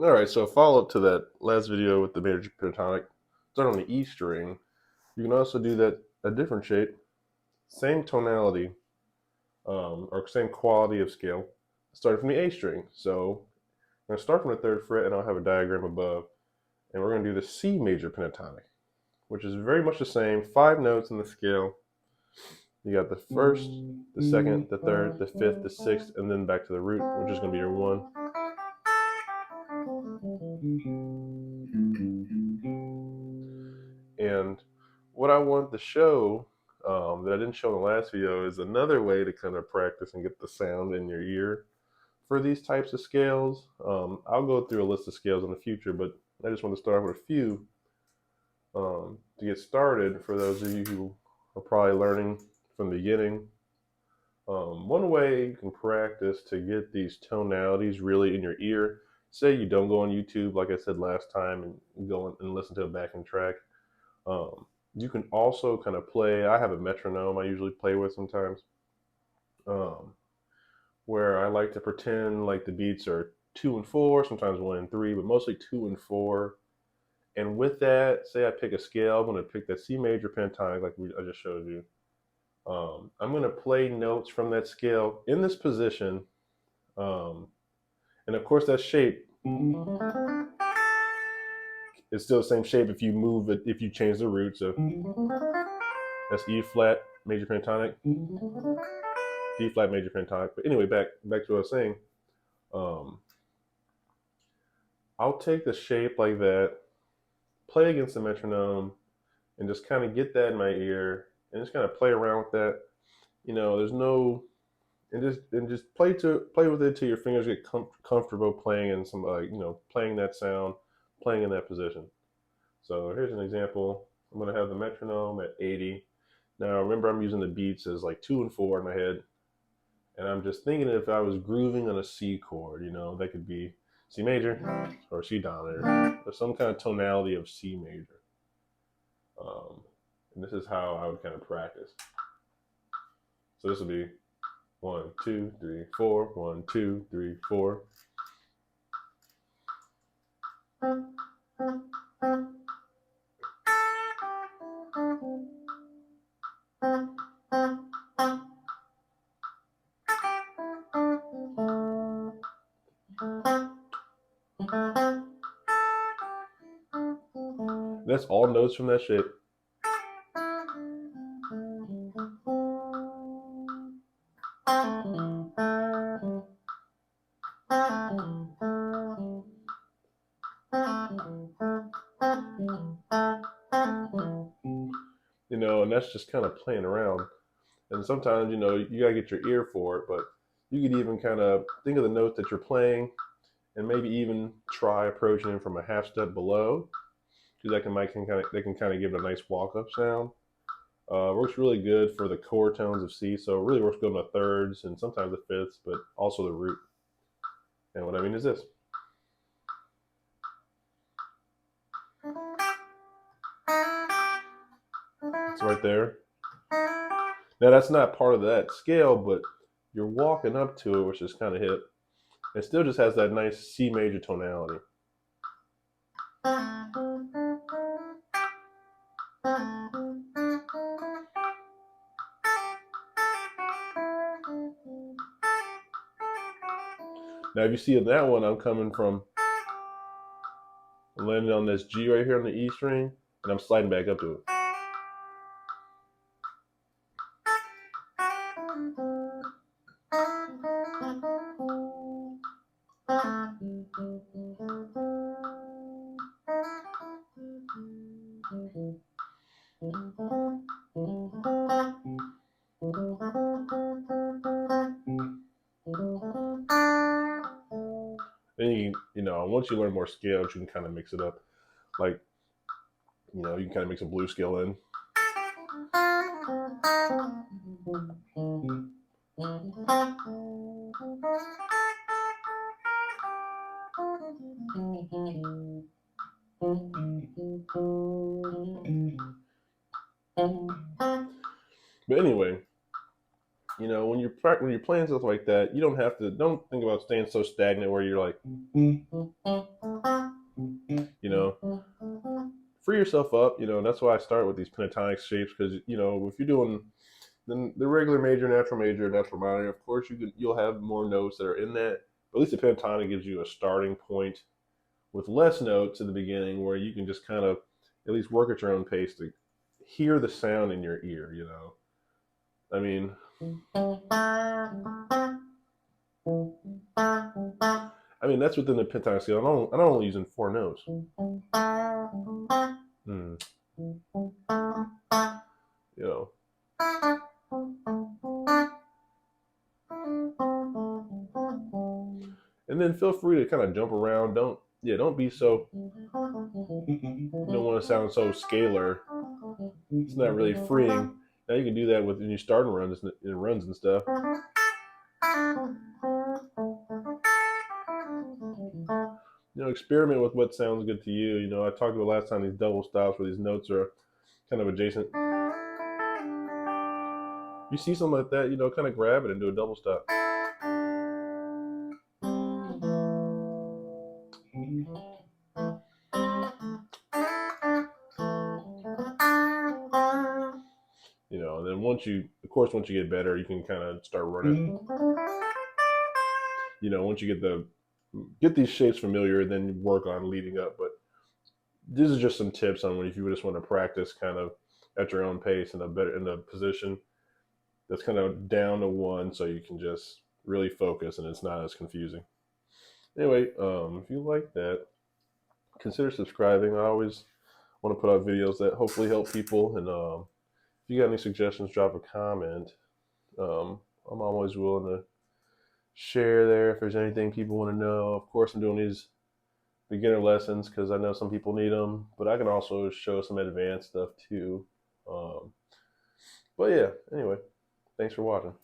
All right, so follow up to that last video with the major pentatonic. Start on the E string. You can also do that a different shape, same tonality, or same quality of scale, starting from the A string. So I'm going to start from the 3rd fret, and I'll have a diagram above, and we're going to do the C major pentatonic, which is very much the same. 5 notes in the scale. You got the 1st, the 2nd, the 3rd, the 5th, the 6th, and then back to the root, which is going to be your 1. And what I want to show that I didn't show in the last video is another way to kind of practice and get the sound in your ear for these types of scales. I'll go through a list of scales in the future, but I just want to start with a few to get started for those of you who are probably learning from the beginning. One way you can practice to get these tonalities really in your ear, say you don't go on YouTube, like I said last time, and go and listen to a backing track. You can also kind of play. I have a metronome I usually play with sometimes, where I like to pretend like the beats are 2 and 4, sometimes 1 and 3, but mostly 2 and 4. And with that, say I pick a scale, I'm going to pick that C major pentatonic like I just showed you. I'm going to play notes from that scale in this position. And of course, that shape is still the same shape if you move it, if you change the root. So that's E flat major pentatonic, D flat major pentatonic. But anyway, back to what I was saying. I'll take the shape like that, play against the metronome, and just kind of get that in my ear, and just kind of play around with that. There's no, and just play with it till your fingers get comfortable playing in some playing that sound, playing in that position. So here's an example. I'm gonna have the metronome at 80. Now remember, I'm using the beats as like 2 and 4 in my head, and I'm just thinking if I was grooving on a C chord, that could be C major or C dominant or some kind of tonality of C major. And this is how I would kind of practice. So this will be 1, 2, 3, 4, 1, 2, 3, 4. That's all notes from that shape. And that's just kind of playing around. And sometimes, you gotta get your ear for it, but you could even kind of think of the note that you're playing and maybe even try approaching it from a half step below, because they can kind of give it a nice walk up sound. Works really good for the core tones of C, so it really works good on the thirds and sometimes the fifths, but also the root. And what I mean is this. It's right there. Now that's not part of that scale, but you're walking up to it, which is kind of hip. It still just has that nice C major tonality. Now, if you see in that one, I'm coming from landing on this G right here on the E string, and I'm sliding back up to it. Then once you learn more scales, you can kind of mix it up. Like, you can kind of mix a blues scale in. But anyway, when you're playing stuff like that, don't think about staying so stagnant where you're like, yourself up. That's why I start with these pentatonic shapes, because if you're doing the regular major, natural minor, of course you'll have more notes that are in that. But at least the pentatonic gives you a starting point with less notes in the beginning, where you can just kind of at least work at your own pace to hear the sound in your ear. I mean, that's within the pentatonic scale. I'm only using 4 notes. Hmm. You know. And then feel free to kind of jump around. Don't be so. You don't want to sound so scalar. It's not really freeing. Now you can do that when you start runs and stuff. Experiment with what sounds good to you. I talked about last time these double stops where these notes are kind of adjacent. You see something like that, kind of grab it and do a double stop. And then once you get better, you can kind of start running. Once you get these shapes familiar, then you work on leading up. But this is just some tips on if you just want to practice kind of at your own pace in a position that's kind of down to 1, so you can just really focus and it's not as confusing. Anyway, if you like that, consider subscribing. I always want to put out videos that hopefully help people. And if you got any suggestions, drop a comment. I'm always willing to share there if there's anything people want to know. Of course, I'm doing these beginner lessons because I know some people need them, but I can also show some advanced stuff too. But yeah, anyway, thanks for watching.